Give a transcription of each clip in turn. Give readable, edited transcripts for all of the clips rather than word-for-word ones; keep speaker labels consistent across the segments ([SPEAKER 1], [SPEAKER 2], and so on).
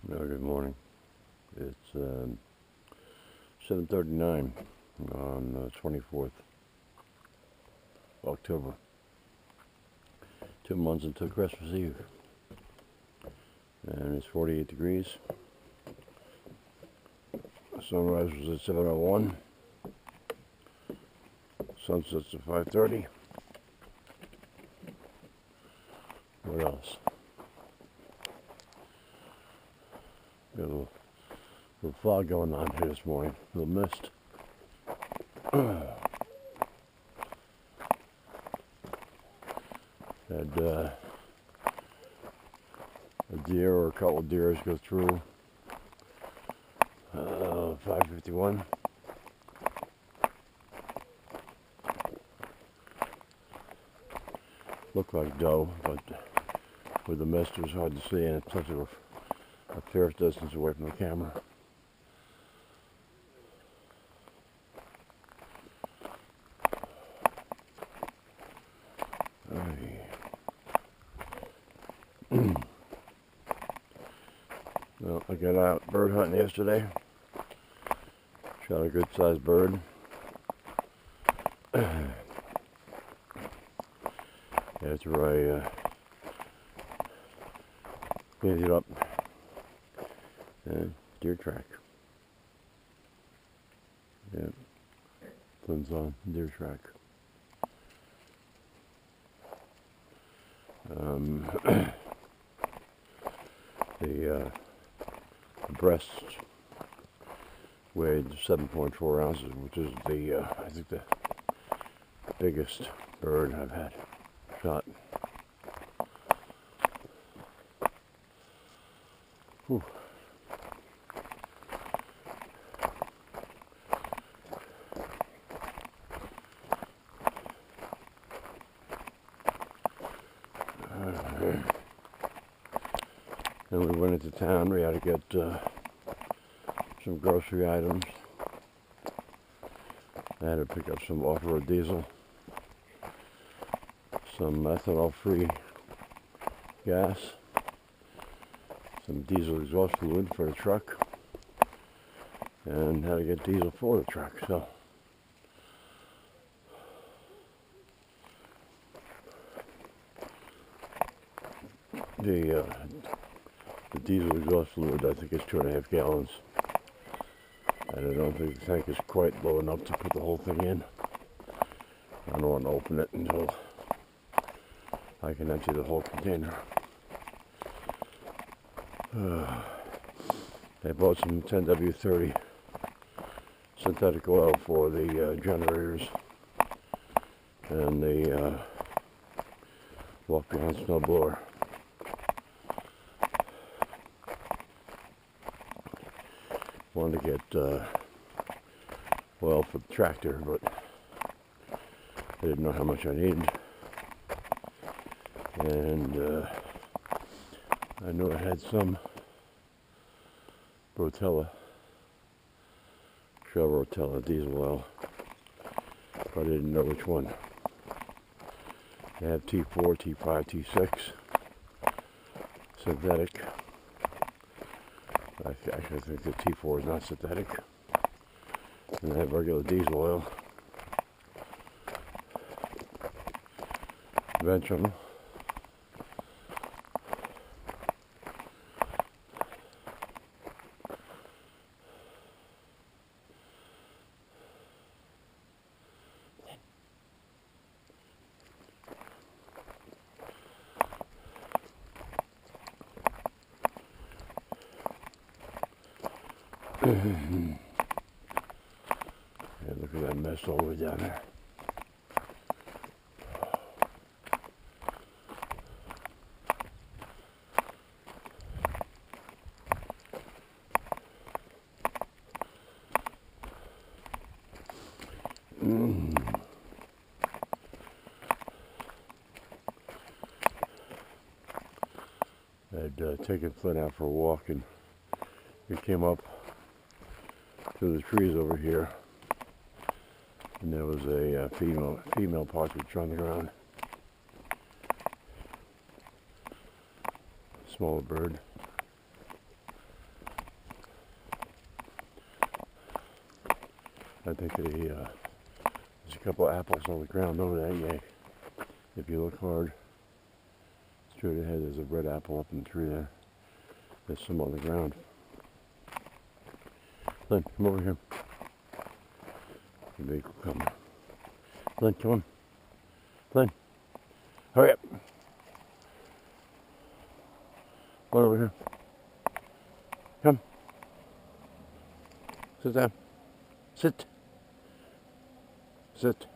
[SPEAKER 1] Well, good morning. It's 7:39 on the 24th of October. 2 months until Christmas Eve. And it's 48 degrees. Sunrise was at 7:01. Sunset's at 5:30. What else? Got a little fog going on here this morning. A little mist. Had a deer or a couple of deers go through 5:51. Looked like doe, but with the mist it was hard to see, and it's such a fair distance away from the camera. Well, I got out bird hunting yesterday. Shot a good sized bird. After I cleaned it up. Deer track. Yeah. Flynn's on deer track. The breast weighed 7.4 ounces, which is I think the biggest bird I've had shot. Whew. Then we went into town. We had to get some grocery items. I had to pick up some off-road diesel, some ethanol-free gas, some diesel exhaust fluid for the truck, and had to get diesel for the truck. So the diesel exhaust fluid, I think, is 2.5 gallons. And I don't think the tank is quite low enough to put the whole thing in. I don't want to open it until I can empty the whole container. I bought some 10W30 synthetic oil for the generators and the walk behind snow blower. Wanted to get oil for the tractor, but I didn't know how much I needed. And I knew I had some Shell Rotella diesel oil, but I didn't know which one. I have T4, T5, T6 synthetic. I actually think the T4 is not synthetic. And I have regular diesel oil. Ventrum. Yeah, look at that mess all the way down there. I'd taken Flynn out for a walk, and we came up to the trees over here, and there was a female partridge on the ground. Smaller bird. I think there's a couple of apples on the ground over that yay. If you look hard, straight ahead, there's a red apple up in the tree there. There's some on the ground. Flynn, come over here. The vehicle coming. Flynn, come on. Flynn, hurry up. Come on over here. Come. Sit down. Sit. Sit.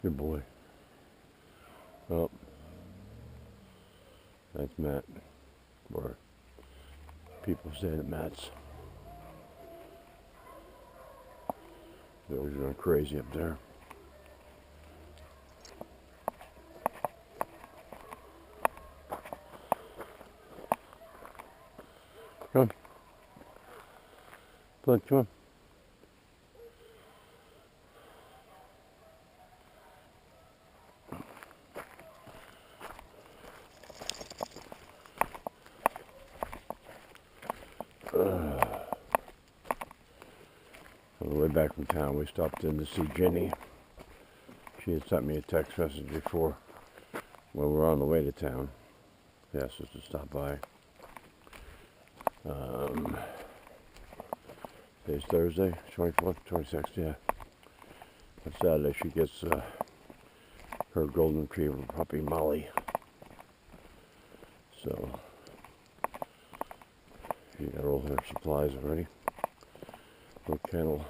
[SPEAKER 1] Good boy. Oh. That's Matt. Or people say that Matt's. They're always going crazy up there. Come on. Flynn, come on. On the way back from town, we stopped in to see Jenny. She had sent me a text message before when we were on the way to town. She asked us to stop by. Today's Thursday, 24th, 26th, yeah. On Saturday, she gets her golden retriever puppy, Molly. So, she got all her supplies already. Little kennel.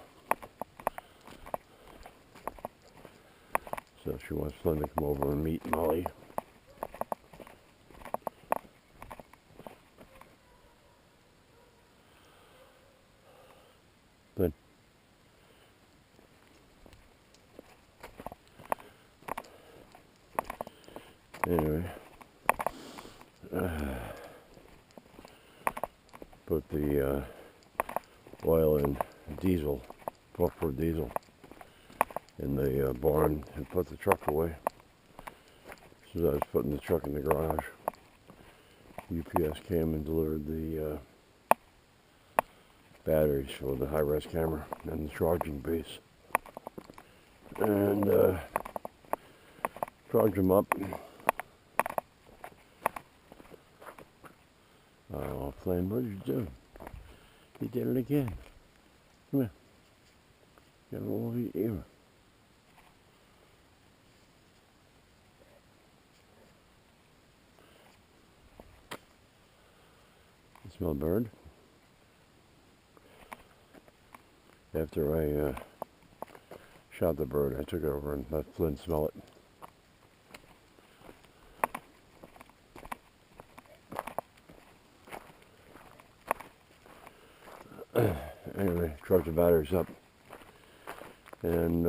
[SPEAKER 1] So she wants Flynn to come over and meet Molly. Flynn. Anyway, put the oil and diesel, 12-quart diesel, in the barn and put the truck away. So I was putting the truck in the garage. UPS came and delivered the batteries for the high-res camera and the charging base. And charged them up. Oh, Flynn, what did you do? You did it again. Come here. Get it all over your ear. You smell a bird? After I shot the bird, I took it over and let Flynn smell it. Anyway, charged the batteries up, and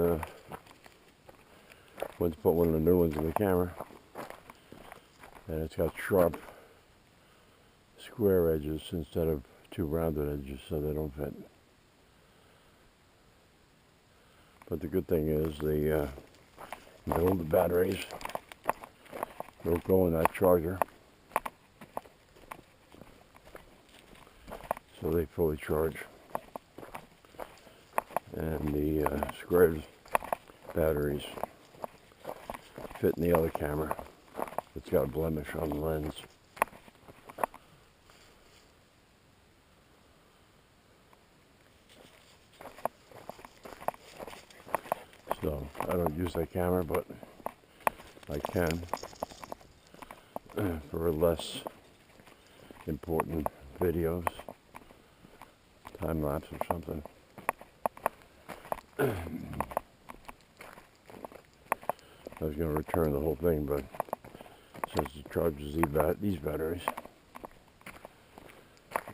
[SPEAKER 1] went to put one of the new ones in the camera, and it's got sharp square edges instead of two rounded edges, so they don't fit. But the good thing is the middle of the batteries don't go in that charger, so they fully charge. And the squared batteries fit in the other camera. It's got a blemish on the lens. So I don't use that camera, but I can for less important videos, time lapse or something. I was going to return the whole thing, but since it charges these batteries,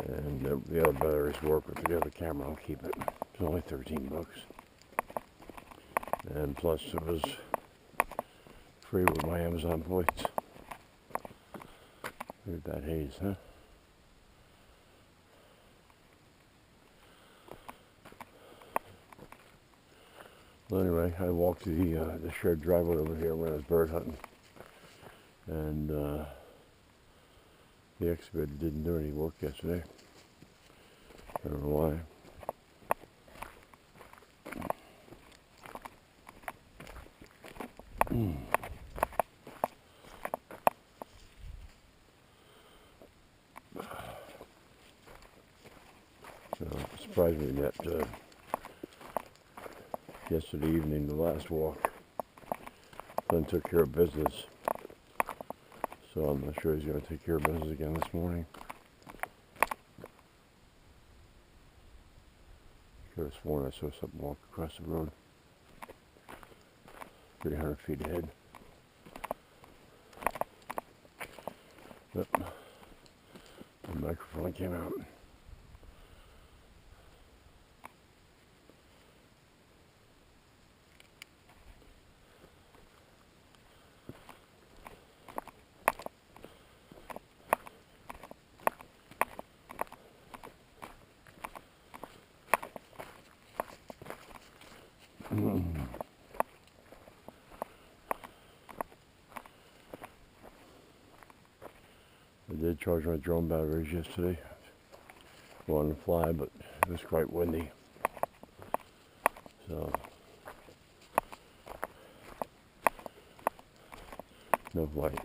[SPEAKER 1] and the other batteries work with the other camera, I'll keep it. It's only 13 bucks. And plus it was free with my Amazon points. Look at that haze, huh? Well, anyway, I walked the shared driveway over here when I was bird hunting, and the excavator didn't do any work yesterday. I don't know why. So it surprised me that yesterday evening, the last walk, Flynn took care of business. So I'm not sure he's going to take care of business again this morning. Could have sworn I saw something walk across the road, 300 feet ahead. But the microphone came out. I did charge my drone batteries yesterday. Wanted to fly, but it was quite windy. So, no flight.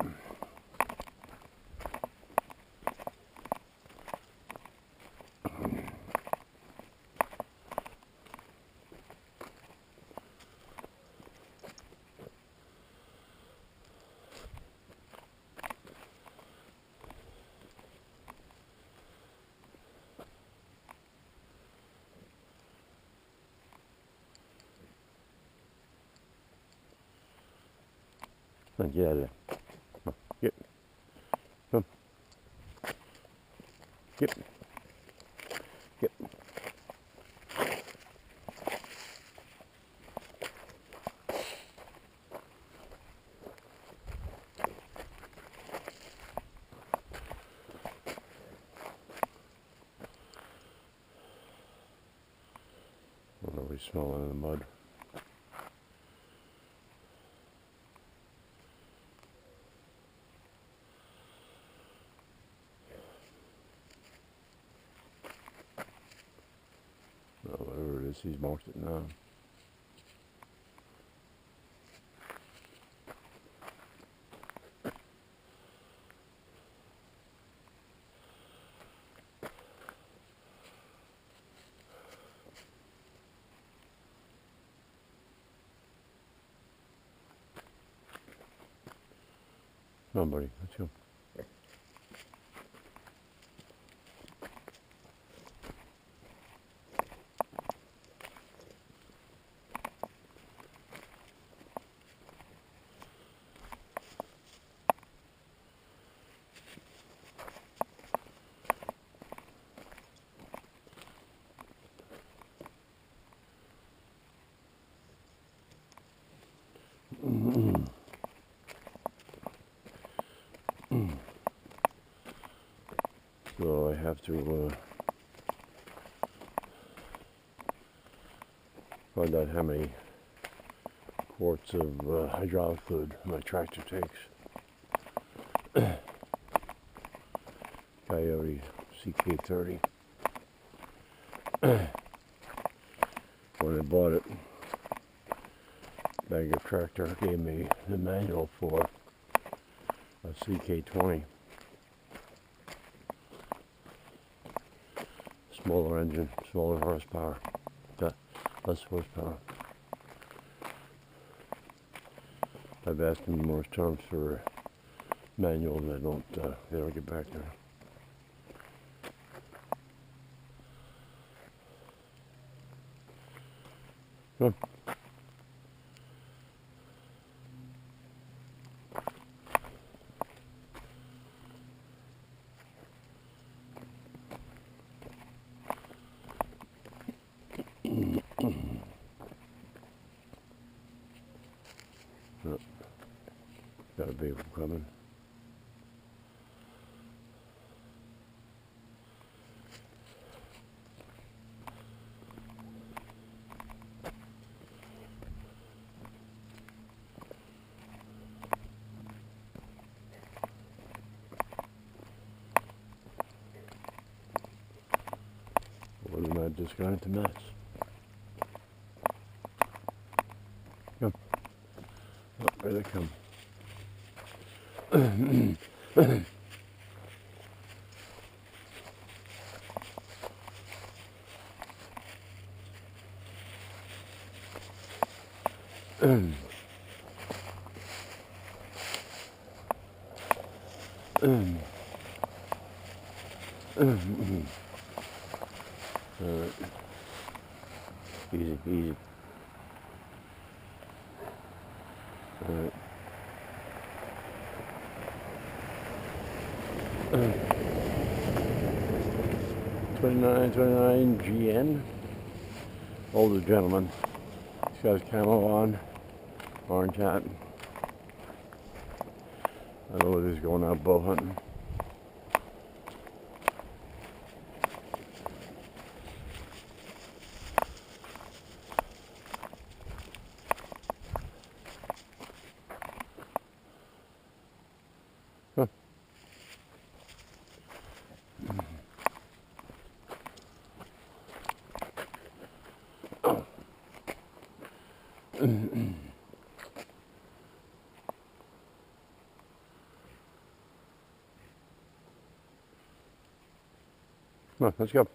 [SPEAKER 1] Get out of there. Come. Get. Come. Get. Get. What are we smelling in the mud? Whatever it is, he's marked it now. Come on, buddy, let's go. So I have to find out how many quarts of hydraulic fluid my tractor takes. Coyote CK30. When I bought it, Bagger Tractor gave me the manual for a CK20. Smaller engine, smaller horsepower, less horsepower. I've asked them numerous times for a manual, and they don't get back there. Come on. Got a vehicle coming. just got into mess. Come. Oh, there they come. Easy, easy. Alright. 29 GN. Older gentleman. He's got his camo on. Orange hat. I don't know whether he's going out bow hunting. Huh. Oh. Come on, let's go.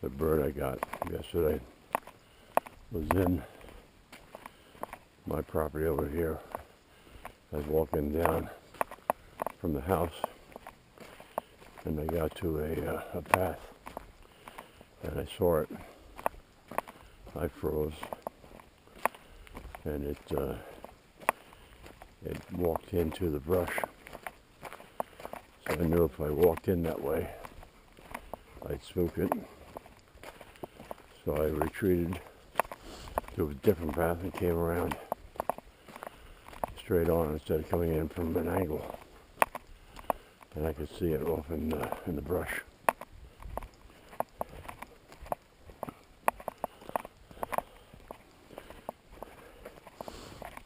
[SPEAKER 1] The bird I got yesterday was in my property over here. I was walking down from the house and I got to a path and I saw it. I froze and it walked into the brush. So I knew if I walked in that way, I'd spook it. So I retreated to a different path and came around straight on instead of coming in from an angle. And I could see it off in the brush.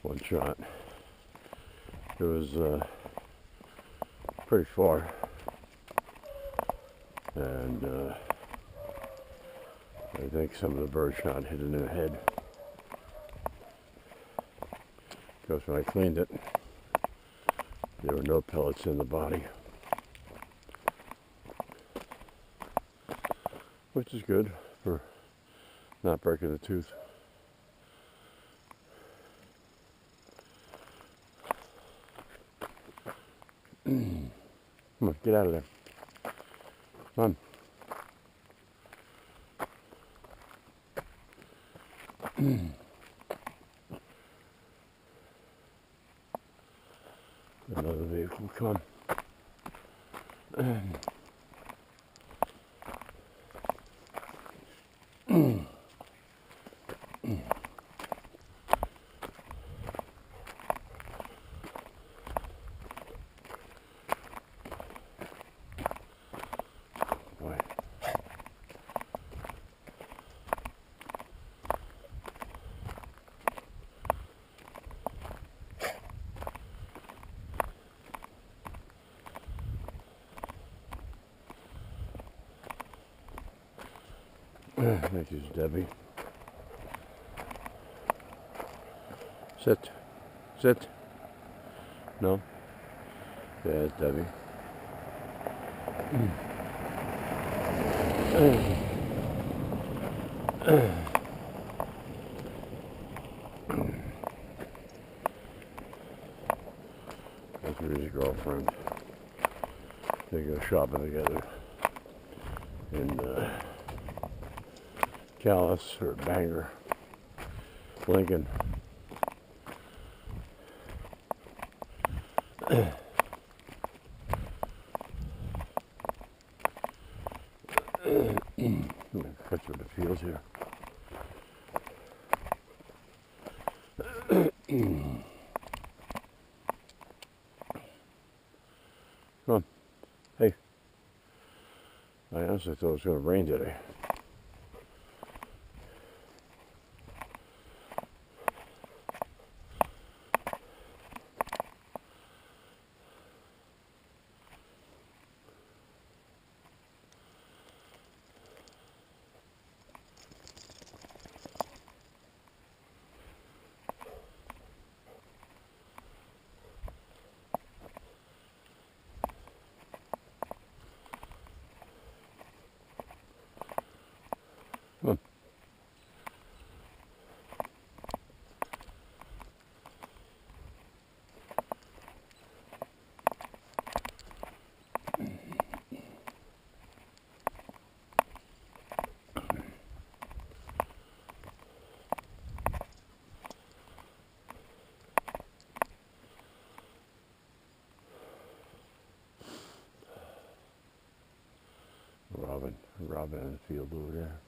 [SPEAKER 1] One shot. It was pretty far, and I think some of the bird shot hit it in the head. Because when I cleaned it, there were no pellets in the body, which is good for not breaking the tooth. Come on, get out of there. Come on. Another vehicle, come on. Boy. Thank you, Debbie. Sit. Sit. No? Yeah, it's Debbie. That's with his girlfriend. They go shopping together in Callis or Bangor, Lincoln. Cut through the fields here. Come on. Hey. I honestly thought it was going to rain today. Come on. Robin in the field over there.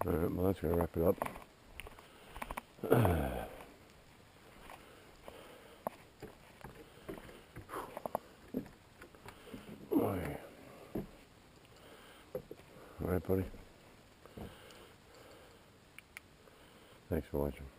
[SPEAKER 1] All right, well, that's going to wrap it up. All right, buddy. Thanks for watching.